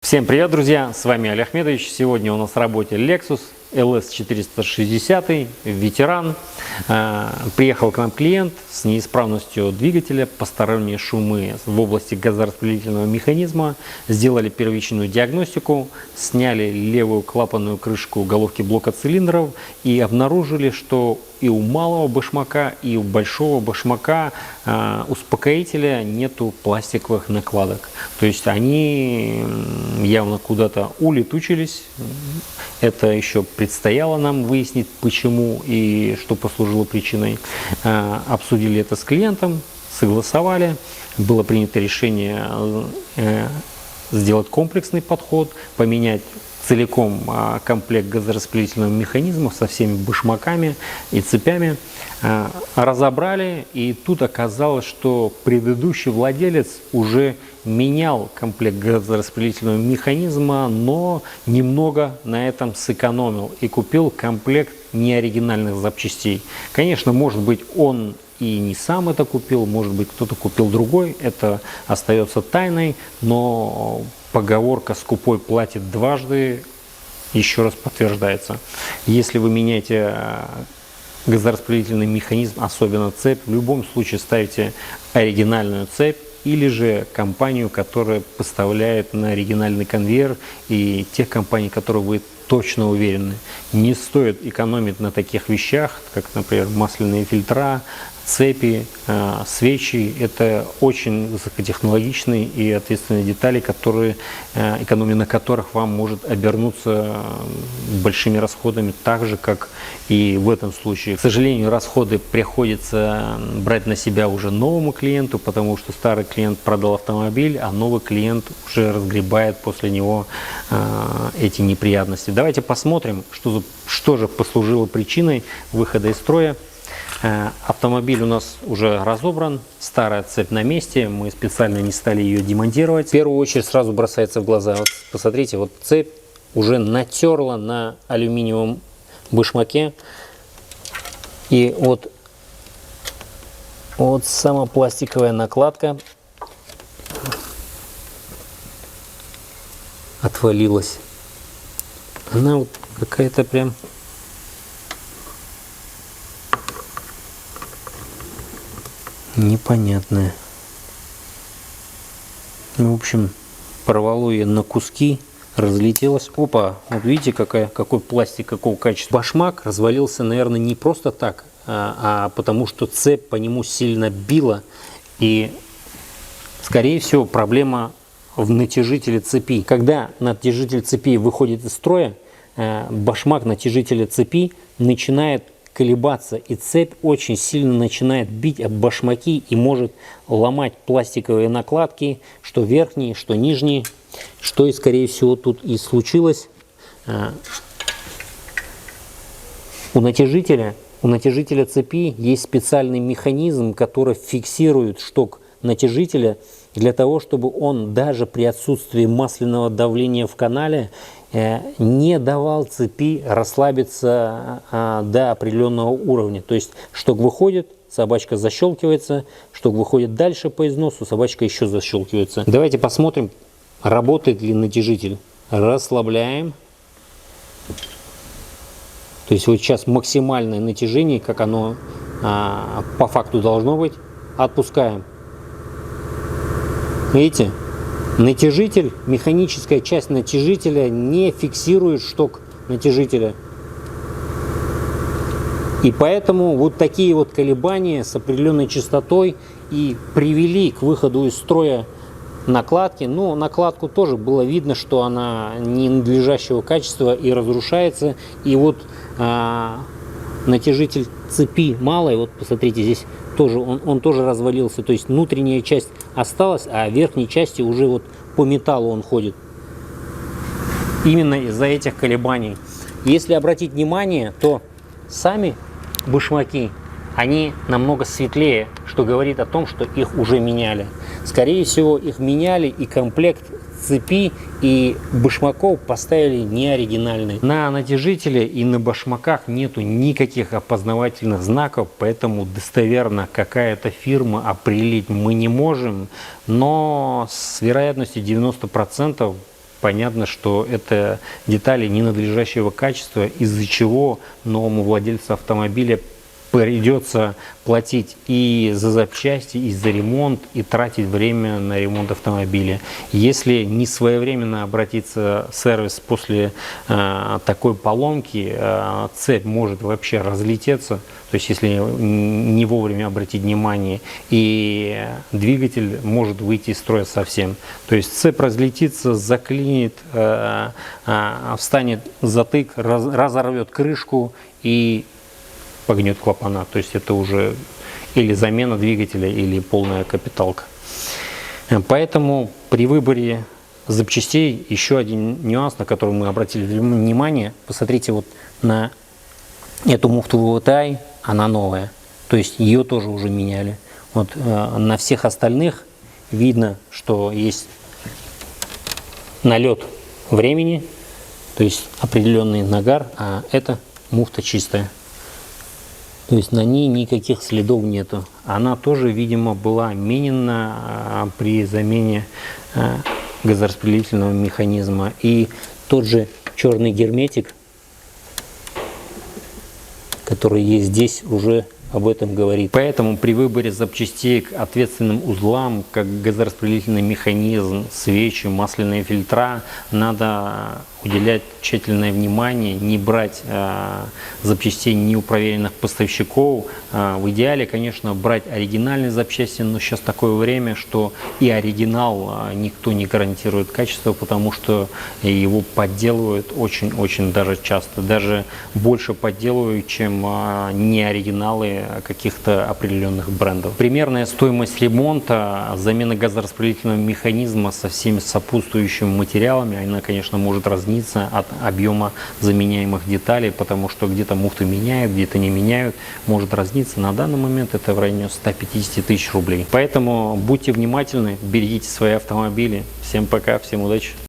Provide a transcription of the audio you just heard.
Всем привет, друзья! С вами Олег Ахмедович. Сегодня у нас в работе Lexus LS460, ветеран. Приехал к нам клиент с неисправностью двигателя, посторонние шумы в области газораспределительного механизма. Сделали первичную диагностику, сняли левую клапанную крышку головки блока цилиндров и обнаружили, что и у малого башмака, и у большого башмака успокоителя нету пластиковых накладок. То есть они явно куда-то улетучились. Это еще предстояло нам выяснить, почему и что послужило причиной. Обсудили это с клиентом, согласовали. Было принято решение сделать комплексный подход, поменять целиком комплект газораспределительного механизма со всеми башмаками и цепями. Разобрали, и тут оказалось, что предыдущий владелец уже менял комплект газораспределительного механизма, но немного на этом сэкономил и купил комплект неоригинальных запчастей. Конечно, может быть, он и не сам это купил, может быть, кто-то купил другой, это остается тайной, но поговорка «скупой платит дважды» еще раз подтверждается. Если вы меняете газораспределительный механизм, особенно цепь, в любом случае ставите оригинальную цепь или же компанию, которая поставляет на оригинальный конвейер, и тех компаний, которые вы точно уверены. Не стоит экономить на таких вещах, как, например, масляные фильтра, цепи, свечи. Это очень высокотехнологичные и ответственные детали, которые, экономия на которых вам может обернуться большими расходами, так же, как и в этом случае. К сожалению, расходы приходится брать на себя уже новому клиенту, потому что старый клиент продал автомобиль, а новый клиент уже разгребает после него эти неприятности. Давайте посмотрим, что же послужило причиной выхода из строя. Автомобиль у нас уже разобран, старая цепь на месте, мы специально не стали ее демонтировать. В первую очередь сразу бросается в глаза, вот посмотрите, вот цепь уже натерла на алюминиевом башмаке, и вот сама пластиковая накладка отвалилась. Она вот какая-то прям непонятная. В общем, порвало ее на куски, разлетелось. Опа, вот видите, какой пластик, какого качества. Башмак развалился, наверное, не просто так, а потому что цепь по нему сильно била. И, скорее всего, проблема в натяжителе цепи. Когда натяжитель цепи выходит из строя, башмак натяжителя цепи начинает колебаться, и цепь очень сильно начинает бить об башмаки и может ломать пластиковые накладки, что верхние, что нижние, что и скорее всего тут и случилось. У натяжителя цепи есть специальный механизм, который фиксирует шток натяжителя для того, чтобы он даже при отсутствии масляного давления в канале не давал цепи расслабиться до определенного уровня. То есть шток выходит, собачка защелкивается, шток выходит дальше по износу, собачка еще защелкивается. Давайте посмотрим, работает ли натяжитель. Расслабляем. То есть вот сейчас максимальное натяжение, как оно по факту должно быть. Отпускаем. Видите? Натяжитель, механическая часть натяжителя не фиксирует шток натяжителя. И поэтому вот такие вот колебания с определенной частотой и привели к выходу из строя накладки. Но накладку тоже было видно, что она не надлежащего качества и разрушается. И вот натяжитель цепи малый, вот посмотрите, здесь тоже он тоже развалился. То есть внутренняя часть осталась, а в верхней части уже вот по металлу он ходит. Именно из-за этих колебаний. Если обратить внимание, то сами башмаки, они намного светлее, что говорит о том, что их уже меняли. Скорее всего, их меняли, и комплект цепи и башмаков поставили не оригинальные. На натяжителе и на башмаках нету никаких опознавательных знаков, поэтому достоверно какая-то фирма определить мы не можем, но с вероятностью 90% понятно, что это детали ненадлежащего качества, из-за чего новому владельцу автомобиля придется платить и за запчасти, и за ремонт, и тратить время на ремонт автомобиля. Если не своевременно обратиться в сервис после такой поломки, цепь может вообще разлететься. То есть, если не вовремя обратить внимание, и двигатель может выйти из строя совсем. То есть, цепь разлетится, заклинит, встанет затык, разорвет крышку и погнет клапана. То есть это уже или замена двигателя, или полная капиталка. Поэтому при выборе запчастей еще один нюанс, на который мы обратили внимание. Посмотрите вот на эту муфту VTI, она новая. То есть ее тоже уже меняли. Вот на всех остальных видно, что есть налет времени, то есть определенный нагар, а эта муфта чистая. То есть на ней никаких следов нету. Она тоже, видимо, была менена при замене газораспределительного механизма. И тот же черный герметик, который есть здесь, уже об этом говорит. Поэтому при выборе запчастей к ответственным узлам, как газораспределительный механизм, свечи, масляные фильтра, надо уделять тщательное внимание, не брать запчастей неупроверенных поставщиков. В идеале, конечно, брать оригинальные запчасти, но сейчас такое время, что и оригинал никто не гарантирует качество, потому что его подделывают очень-очень даже часто. Даже больше подделывают, чем не оригиналы каких-то определенных брендов. Примерная стоимость ремонта, замена газораспределительного механизма со всеми сопутствующими материалами, она, конечно, может разниться от объема заменяемых деталей, потому что где-то муфты меняют, где-то не меняют, может разниться. На данный момент это в районе 150 тысяч рублей. Поэтому будьте внимательны, берегите свои автомобили. Всем пока, всем удачи!